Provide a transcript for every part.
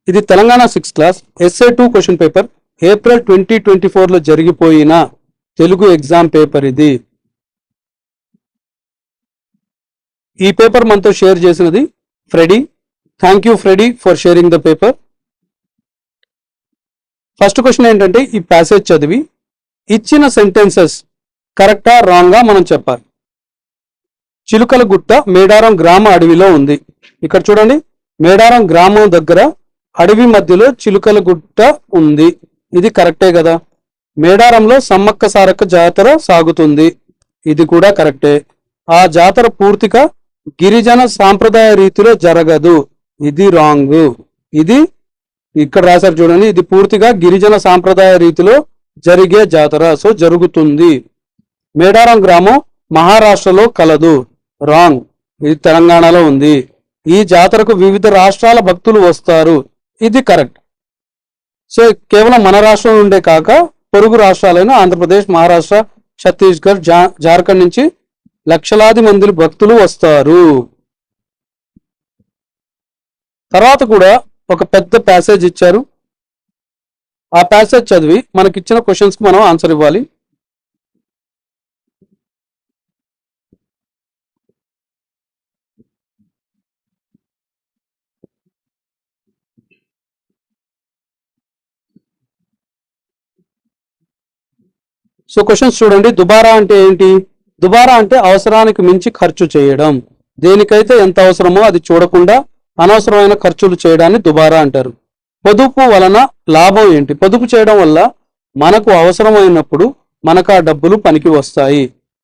ఇది Telangana 6th class SA2 question paper April 2024 లో జరిగిపోయిన తెలుగు ఎగ్జామ్ పేపర్ ఇది. ఈ పేపర్ మనతో షేర్ చేసినది Freddie. Thank you Freddie for sharing the paper. First question ఏంటంటే, ఈ ప్యాసేజ్ చదివి ఇచ్చిన సెంటెన్సెస్ కరెక్టా రాంగా మనం చెప్పాలి. చిలుకల గుట్ట మేడారం గ్రామ అడవిలో ఉంది. ఇక్కడ చూడండి, మేడారం గ్రామం దగ్గర అడవి మధ్యలో చిలుకల గుట్ట ఉంది. ఇది కరెక్టే కదా. మేడారంలో సమ్మక్క సారక్క జాతర సాగుతుంది. ఇది కూడా కరెక్టే. ఆ జాతర పూర్తిగా గిరిజన సాంప్రదాయ రీతిలో జరగదు. ఇది రాంగ్. ఇది ఇక్కడ రాశారు చూడండి, ఇది పూర్తిగా గిరిజన సాంప్రదాయ రీతిలో జరిగే జాతర, సో జరుగుతుంది. మేడారం గ్రామం మహారాష్ట్రలో కలదు. రాంగ్. ఇది తెలంగాణలో ఉంది. ఈ జాతరకు వివిధ రాష్ట్రాల భక్తులు వస్తారు. ఇది కరెక్ట్. సో కేవలం మన రాష్ట్రం నుండే కాక పొరుగు రాష్ట్రాలైన ఆంధ్రప్రదేశ్, మహారాష్ట్ర, ఛత్తీస్గఢ్, జార్ఖండ్ నుంచి లక్షలాది మంది భక్తులు వస్తారు. తర్వాత కూడా ఒక పెద్ద ప్యాసేజ్ ఇచ్చారు. ఆ ప్యాసేజ్ చదివి మనకిచ్చిన క్వశ్చన్స్ కి మనం ఆన్సర్ ఇవ్వాలి. సో క్వశ్చన్స్ చూడండి. దుబారా అంటే ఏంటి? దుబారా అంటే అవసరానికి మించి ఖర్చు చేయడం. దేనికైతే ఎంత అవసరమో అది చూడకుండా అనవసరమైన ఖర్చులు చేయడాన్ని దుబారా అంటారు. పొదుపు వలన లాభం ఏంటి? పొదుపు చేయడం వల్ల మనకు అవసరమైనప్పుడు మనకు ఆ డబ్బులు పనికి వస్తాయి.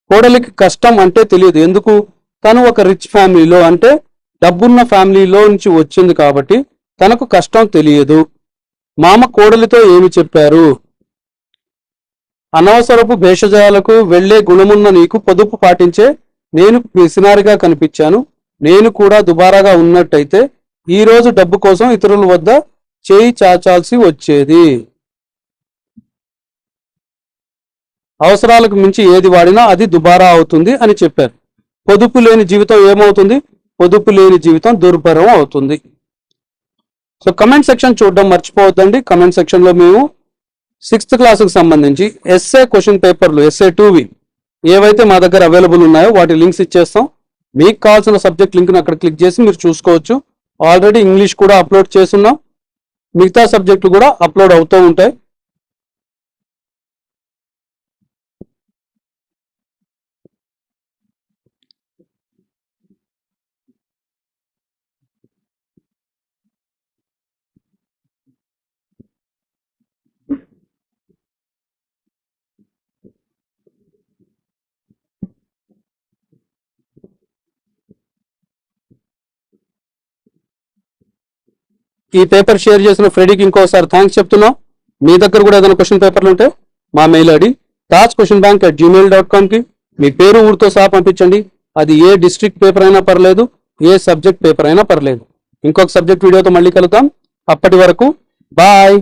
కోడలికి కష్టం అంటే తెలియదు. ఎందుకు? తను ఒక రిచ్ ఫ్యామిలీలో, అంటే డబ్బున్న ఫ్యామిలీలో నుంచి వచ్చింది కాబట్టి తనకు కష్టం తెలియదు. మామ కోడలితో ఏమి చెప్పారు? అనవసరపు భేషజాలకు వెళ్లే గుణమున్న నీకు పొదుపు పాటించే నేను పిసినారిగా కనిపించాను. నేను కూడా దుబారాగా ఉన్నట్టయితే ఈ రోజు డబ్బు కోసం ఇతరుల వద్ద చేయి చాచాల్సి వచ్చేది. అవసరాలకు మించి ఏది వాడినా అది దుబారా అవుతుంది అని చెప్పారు. పొదుపు లేని జీవితం ఏమవుతుంది? పొదుపు లేని జీవితం దుర్భరం అవుతుంది. సో కమెంట్ సెక్షన్ చూడడం మర్చిపోవద్దండి. కమెంట్ సెక్షన్ లో మేము 6th క్లాసుకు సంబంధించి ఎస్ఏ క్వశ్చన్ పేపర్లు SA2వి ఏవైతే మా దగ్గర అవైలబుల్ ఉన్నాయో వాటి లింక్స్ ఇచ్చేస్తాం. మీకు కావాల్సిన సబ్జెక్ట్ లింక్ని అక్కడ క్లిక్ చేసి మీరు చూసుకోవచ్చు. ఆల్రెడీ ఇంగ్లీష్ కూడా అప్లోడ్ చేస్తున్నాం. మిగతా సబ్జెక్టులు కూడా అప్లోడ్ అవుతూ ఉంటాయి. ఈ పేపర్ షేర్ చేసిన ఫ్రెడీకి ఇంకోసారి థ్యాంక్స్ చెప్తున్నాం. మీ దగ్గర కూడా ఏదైనా క్వశ్చన్ పేపర్లు ఉంటే మా మెయిల్ ఐడి tajquestionbank@gmail.com కి మీ పేరు ఊరితో సహా పంపించండి. అది ఏ డిస్ట్రిక్ట్ పేపర్ అయినా పర్లేదు, ఏ సబ్జెక్ట్ పేపర్ అయినా పర్లేదు. ఇంకొక సబ్జెక్ట్ వీడియోతో మళ్ళీ కలుద్దాం. అప్పటి వరకు బాయ్.